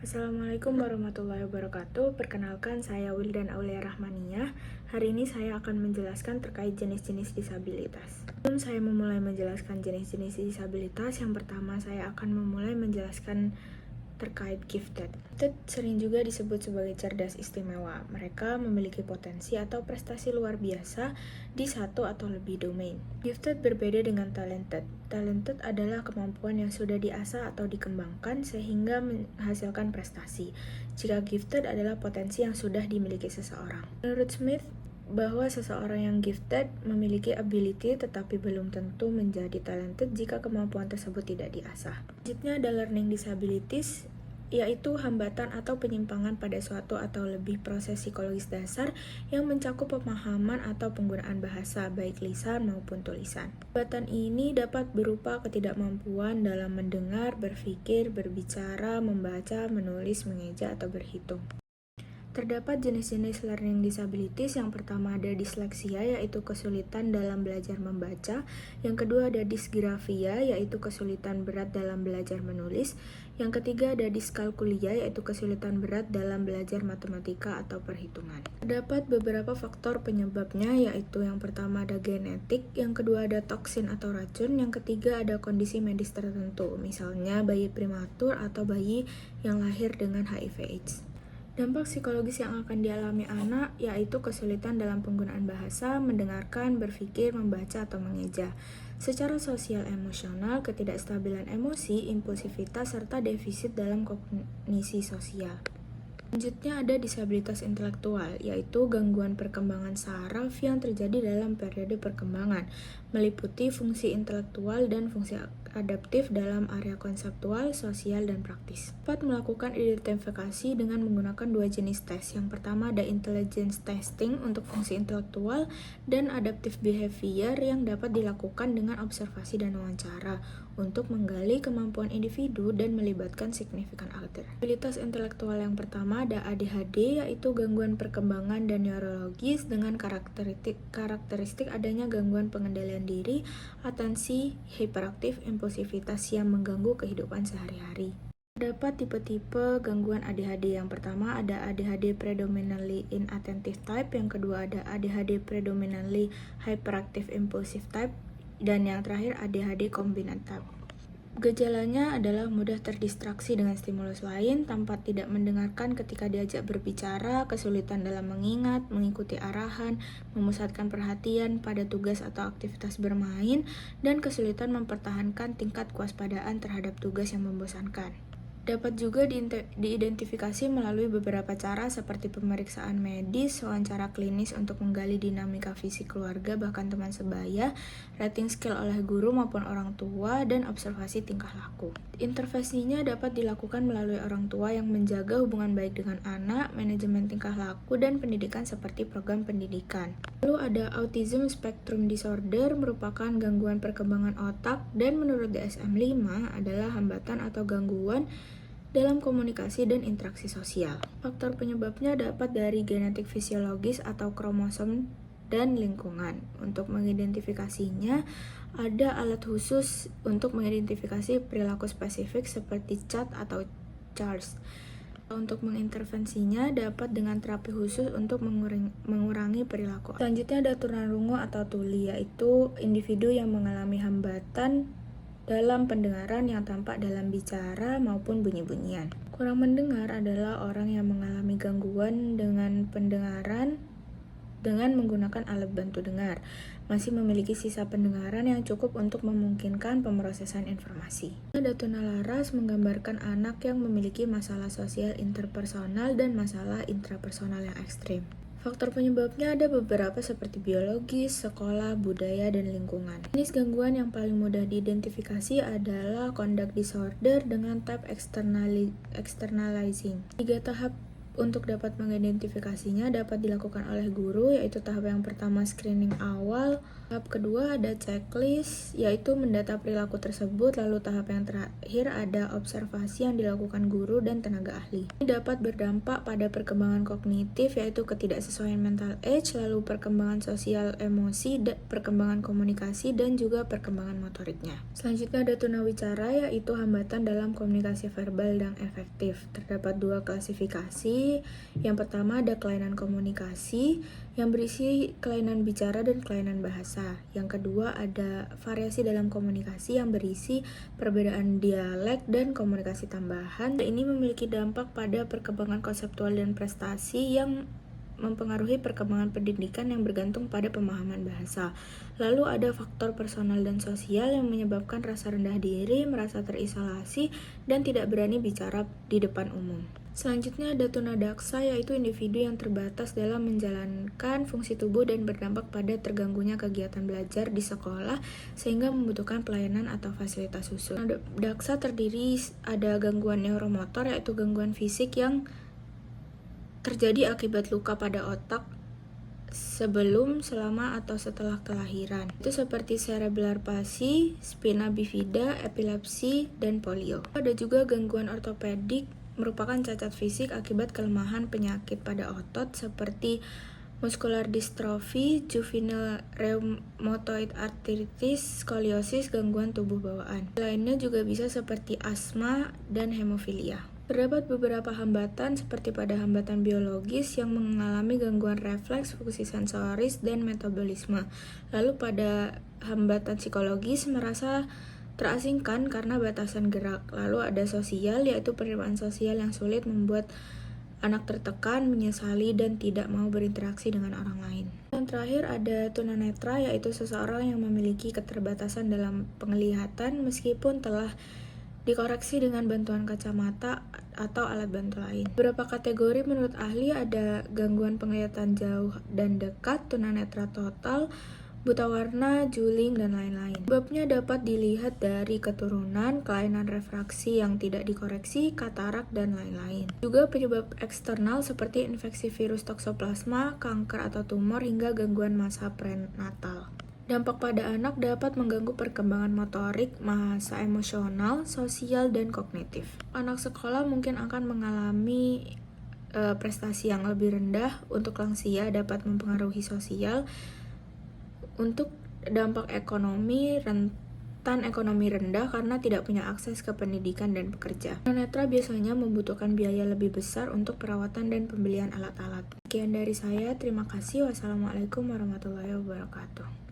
Assalamualaikum warahmatullahi wabarakatuh. Perkenalkan, saya Wildan Aulia Rahmaniyah. Hari ini saya akan menjelaskan terkait jenis-jenis disabilitas. Sebelum saya memulai menjelaskan jenis-jenis disabilitas, yang pertama saya akan memulai menjelaskan terkait gifted. Gifted sering juga disebut sebagai cerdas istimewa. Mereka memiliki potensi atau prestasi luar biasa di satu atau lebih domain. Gifted berbeda dengan talented. Talented adalah kemampuan yang sudah diasah atau dikembangkan sehingga menghasilkan prestasi. Jika gifted adalah potensi yang sudah dimiliki seseorang. Menurut Smith, bahwa seseorang yang gifted memiliki ability tetapi belum tentu menjadi talented jika kemampuan tersebut tidak diasah. Selanjutnya ada learning disabilities, yaitu hambatan atau penyimpangan pada suatu atau lebih proses psikologis dasar yang mencakup pemahaman atau penggunaan bahasa, baik lisan maupun tulisan. Hambatan ini dapat berupa ketidakmampuan dalam mendengar, berpikir, berbicara, membaca, menulis, mengeja, atau berhitung. Terdapat jenis-jenis learning disabilities. Yang pertama ada disleksia, yaitu kesulitan dalam belajar membaca. Yang kedua ada disgrafia, yaitu kesulitan berat dalam belajar menulis. Yang ketiga ada diskalkulia, yaitu kesulitan berat dalam belajar matematika atau perhitungan. Terdapat beberapa faktor penyebabnya, yaitu yang pertama ada genetik, yang kedua ada toksin atau racun, yang ketiga ada kondisi medis tertentu, misalnya bayi prematur atau bayi yang lahir dengan HIV/AIDS. Dampak psikologis yang akan dialami anak yaitu kesulitan dalam penggunaan bahasa, mendengarkan, berpikir, membaca, atau mengeja. Secara sosial emosional, ketidakstabilan emosi, impulsivitas, serta defisit dalam kognisi sosial. Selanjutnya ada disabilitas intelektual, yaitu gangguan perkembangan saraf yang terjadi dalam periode perkembangan, meliputi fungsi intelektual dan fungsi adaptif dalam area konseptual, sosial, dan praktis. Dapat melakukan identifikasi dengan menggunakan dua jenis tes. Yang pertama ada intelligence testing untuk fungsi intelektual dan adaptive behavior yang dapat dilakukan dengan observasi dan wawancara untuk menggali kemampuan individu dan melibatkan signifikan other. Disabilitas intelektual yang pertama ada ADHD, yaitu gangguan perkembangan dan neurologis dengan karakteristik adanya gangguan pengendalian diri, atensi, hiperaktif, impulsivitas yang mengganggu kehidupan sehari-hari. Terdapat tipe-tipe gangguan ADHD. Yang pertama ada ADHD predominantly inattentive type, yang kedua ada ADHD predominantly hyperactive impulsive type, dan yang terakhir ADHD combinant type. Gejalanya adalah mudah terdistraksi dengan stimulus lain, tanpa tidak mendengarkan ketika diajak berbicara, kesulitan dalam mengingat, mengikuti arahan, memusatkan perhatian pada tugas atau aktivitas bermain, dan kesulitan mempertahankan tingkat kewaspadaan terhadap tugas yang membosankan. Dapat juga diidentifikasi melalui beberapa cara seperti pemeriksaan medis, wawancara klinis untuk menggali dinamika fisik keluarga bahkan teman sebaya, rating skill oleh guru maupun orang tua, dan observasi tingkah laku. Intervensinya dapat dilakukan melalui orang tua yang menjaga hubungan baik dengan anak, manajemen tingkah laku, dan pendidikan seperti program pendidikan. Lalu ada Autism Spectrum Disorder, merupakan gangguan perkembangan otak dan menurut DSM-5 adalah hambatan atau gangguan dalam komunikasi dan interaksi sosial. Faktor penyebabnya dapat dari genetik fisiologis atau kromosom dan lingkungan. Untuk mengidentifikasinya, ada alat khusus untuk mengidentifikasi perilaku spesifik seperti CHAT atau CHARS. Untuk mengintervensinya dapat dengan terapi khusus untuk mengurangi perilaku. Selanjutnya ada tunarungu atau tuli, yaitu individu yang mengalami hambatan dalam pendengaran yang tampak dalam bicara maupun bunyi-bunyian. Kurang mendengar adalah orang yang mengalami gangguan dengan pendengaran dengan menggunakan alat bantu dengar, masih memiliki sisa pendengaran yang cukup untuk memungkinkan pemrosesan informasi. Ada tunalaras, menggambarkan anak yang memiliki masalah sosial interpersonal dan masalah intrapersonal yang ekstrim. Faktor penyebabnya ada beberapa seperti biologis, sekolah, budaya, dan lingkungan. Jenis gangguan yang paling mudah diidentifikasi adalah conduct disorder dengan type externalizing. 3 tahap Untuk dapat mengidentifikasinya dapat dilakukan oleh guru, yaitu tahap yang pertama screening awal, tahap kedua ada checklist, yaitu mendata perilaku tersebut, lalu tahap yang terakhir ada observasi yang dilakukan guru dan tenaga ahli. Ini dapat berdampak pada perkembangan kognitif, yaitu ketidaksesuaian mental age, lalu perkembangan sosial emosi, perkembangan komunikasi, dan juga perkembangan motoriknya. Selanjutnya ada tunawicara, yaitu hambatan dalam komunikasi verbal dan efektif. Terdapat dua klasifikasi. Yang pertama ada kelainan komunikasi yang berisi kelainan bicara dan kelainan bahasa. Yang kedua ada variasi dalam komunikasi yang berisi perbedaan dialek dan komunikasi tambahan. Ini memiliki dampak pada perkembangan konseptual dan prestasi yang mempengaruhi perkembangan pendidikan yang bergantung pada pemahaman bahasa. Lalu ada faktor personal dan sosial yang menyebabkan rasa rendah diri, merasa terisolasi, dan tidak berani bicara di depan umum. Selanjutnya ada tunadaksa, yaitu individu yang terbatas dalam menjalankan fungsi tubuh dan berdampak pada terganggunya kegiatan belajar di sekolah sehingga membutuhkan pelayanan atau fasilitas khusus. Tunadaksa terdiri ada gangguan neuromotor, yaitu gangguan fisik yang terjadi akibat luka pada otak sebelum, selama, atau setelah kelahiran. Itu seperti cerebral palsy, spina bifida, epilepsi, dan polio. Ada juga gangguan ortopedik, merupakan cacat fisik akibat kelemahan penyakit pada otot seperti muscular dystrophy, juvenile rheumatoid arthritis, skoliosis, gangguan tubuh bawaan. Lainnya juga bisa seperti asma dan hemofilia. Terdapat beberapa hambatan seperti pada hambatan biologis yang mengalami gangguan refleks, fungsi sensoris, dan metabolisme. Lalu pada hambatan psikologis merasa terasingkan karena batasan gerak. Lalu ada sosial, yaitu penerimaan sosial yang sulit membuat anak tertekan, menyesali, dan tidak mau berinteraksi dengan orang lain. Yang terakhir ada tunanetra, yaitu seseorang yang memiliki keterbatasan dalam penglihatan meskipun telah dikoreksi dengan bantuan kacamata atau alat bantu lain. Beberapa kategori menurut ahli ada gangguan penglihatan jauh dan dekat, tunanetra total, buta warna, juling, dan lain-lain. Sebabnya dapat dilihat dari keturunan, kelainan refraksi yang tidak dikoreksi, katarak, dan lain-lain. Juga penyebab eksternal seperti infeksi virus toksoplasma, kanker atau tumor, hingga gangguan masa prenatal. Dampak pada anak dapat mengganggu perkembangan motorik, masa emosional, sosial, dan kognitif. Anak sekolah mungkin akan mengalami prestasi yang lebih rendah. Untuk lansia dapat mempengaruhi sosial. Untuk dampak ekonomi, rentan ekonomi rendah karena tidak punya akses ke pendidikan dan pekerja. Tunanetra biasanya membutuhkan biaya lebih besar untuk perawatan dan pembelian alat-alat. Sekian dari saya, terima kasih. Wassalamualaikum warahmatullahi wabarakatuh.